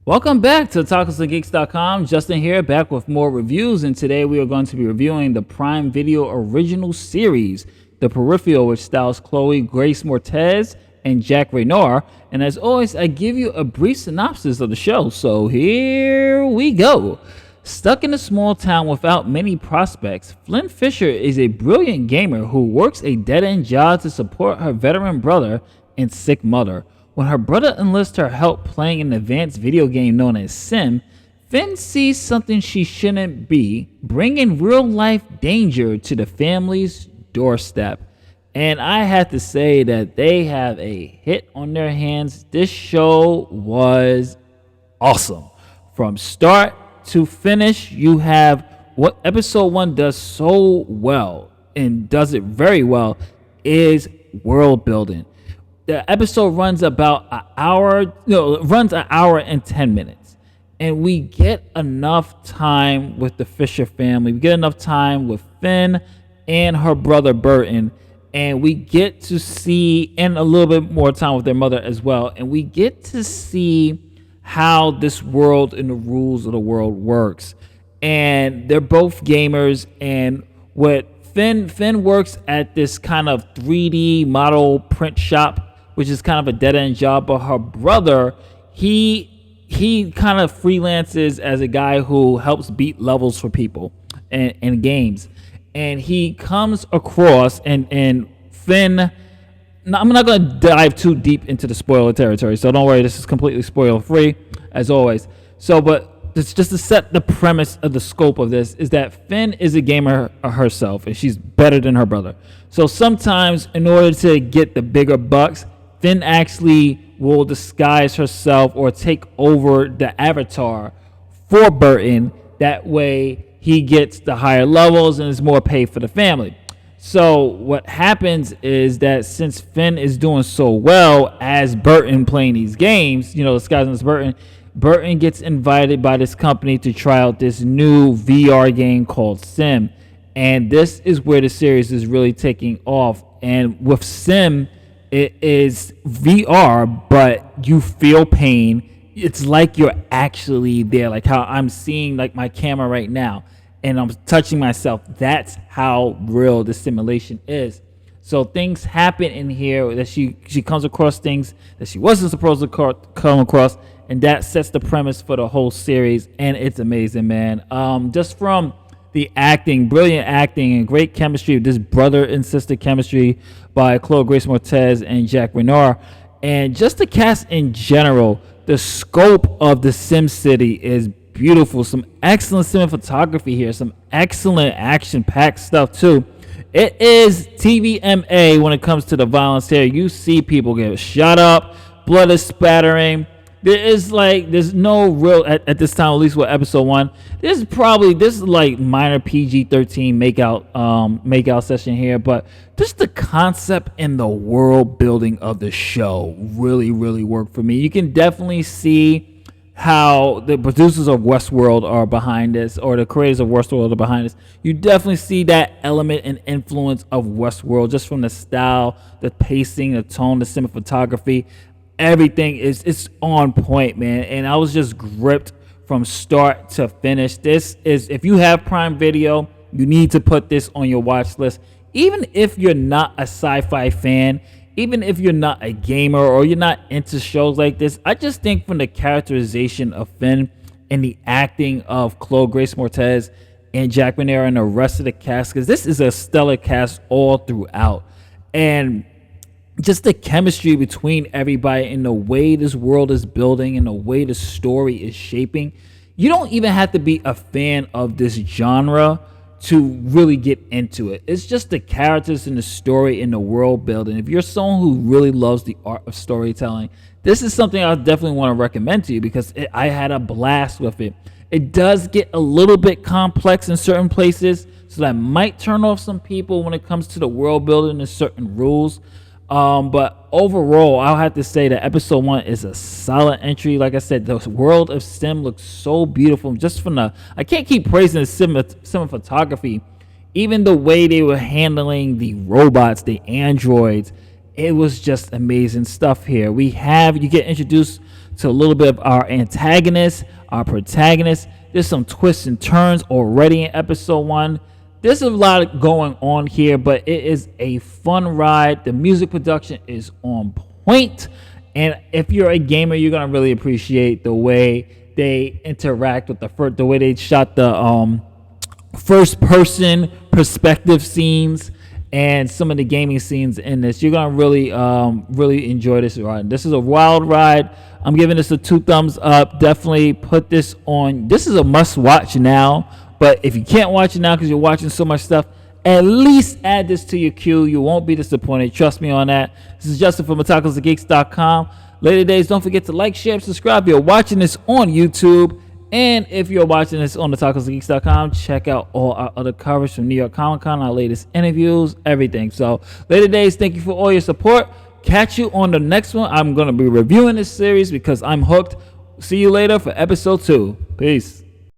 Welcome back to TalkersandGeeks.com. Justin here, back with more reviews, and today we are going to be reviewing the Prime Video original series, The Peripheral, which stars Chloe Grace Moretz and Jack Reynor. And as always, I give you a brief synopsis of the show, so here we go. Stuck in a small town without many prospects, Flynne Fisher is a brilliant gamer who works a dead-end job to support her veteran brother and sick mother. When her brother enlists her help playing an advanced video game known as Sim, Flynne sees something she shouldn't be, bringing real-life danger to the family's doorstep. And I have to say that they have a hit on their hands. This show was awesome. From start to finish, you have what episode 1 does so well, and does it very well, is world building. The episode runs about an hour, runs an hour and 10 minutes. And we get enough time with the Fisher family. We get enough time with Finn and her brother Burton. And we get to see, and a little bit more time with their mother as well. And we get to see how this world and the rules of the world works. And they're both gamers. And what Finn works at this kind of 3D model print shop, which is kind of a dead-end job, but her brother, he kind of freelances as a guy who helps beat levels for people in games. And he comes across, and Finn, I'm not going to dive too deep into the spoiler territory, so don't worry, this is completely spoiler-free, as always. But it's just to set the premise of the scope of this, is that Finn is a gamer herself, and she's better than her brother. So sometimes, in order to get the bigger bucks, Finn actually will disguise herself or take over the avatar for Burton. That way he gets the higher levels and is more pay for the family. So what happens is that since Finn is doing so well as Burton playing these games, disguising as Burton gets invited by this company to try out this new VR game called Sim. And this is where the series is really taking off. And with Sim, it is VR, but you feel pain. It's like you're actually there, like how I'm seeing like my camera right now, and I'm touching myself. That's how real the simulation is. So things happen in here that she comes across things that she wasn't supposed to come across, and that sets the premise for the whole series, and it's amazing, man. Just from the acting, brilliant acting, and great chemistry, this brother and sister chemistry by Chloe Grace Moretz and Jack Reynor, and just the cast in general. The scope of the Sim City is beautiful. Some excellent cinematography here, some excellent action-packed stuff too. It is TVMA when it comes to the violence here. You see people get shot up, blood is spattering. There's no real, at this time, at least with episode 1, this is like minor PG-13 makeout session here, but just the concept and the world building of the show really, really worked for me. You can definitely see how the producers of Westworld are behind this, or the creators of Westworld are behind this. You definitely see that element and influence of Westworld, just from the style, the pacing, the tone, the cinematography. Everything it's on point, man, and I was just gripped from start to finish. This is, if you have Prime Video, you need to put this on your watch list. Even if you're not a sci-fi fan, even if you're not a gamer or you're not into shows like this, I just think from the characterization of Finn and the acting of Chloe Grace Moretz and Jack Reynor and the rest of the cast, because this is a stellar cast all throughout, and just the chemistry between everybody and the way this world is building and the way the story is shaping. You don't even have to be a fan of this genre to really get into it. It's just the characters and the story and the world building. If you're someone who really loves the art of storytelling, this is something I definitely want to recommend to you, because I had a blast with it. It does get a little bit complex in certain places, so that might turn off some people when it comes to the world building and certain rules. But overall, I'll have to say that episode 1 is a solid entry. Like I said, the world of Sim looks so beautiful. Just from I can't keep praising the cinematography. Even the way they were handling the robots, the androids, it was just amazing stuff here. You get introduced to a little bit of our antagonist, our protagonist. There's some twists and turns already in episode 1. There's a lot going on here, but it is a fun ride. The music production is on point. And if you're a gamer, you're going to really appreciate the way they interact with the way they shot the first person perspective scenes and some of the gaming scenes in this. You're going to really enjoy this ride. This is a wild ride. I'm giving this a 2 thumbs up. Definitely put this on. This is a must watch now. But if you can't watch it now because you're watching so much stuff, at least add this to your queue. You won't be disappointed. Trust me on that. This is Justin from otakusandgeeks.com. Later days, don't forget to like, share, and subscribe if you're watching this on YouTube. And if you're watching this on otakusandgeeks.com, check out all our other coverage from New York Comic Con, our latest interviews, everything. So later days, thank you for all your support. Catch you on the next one. I'm going to be reviewing this series because I'm hooked. See you later for episode 2. Peace.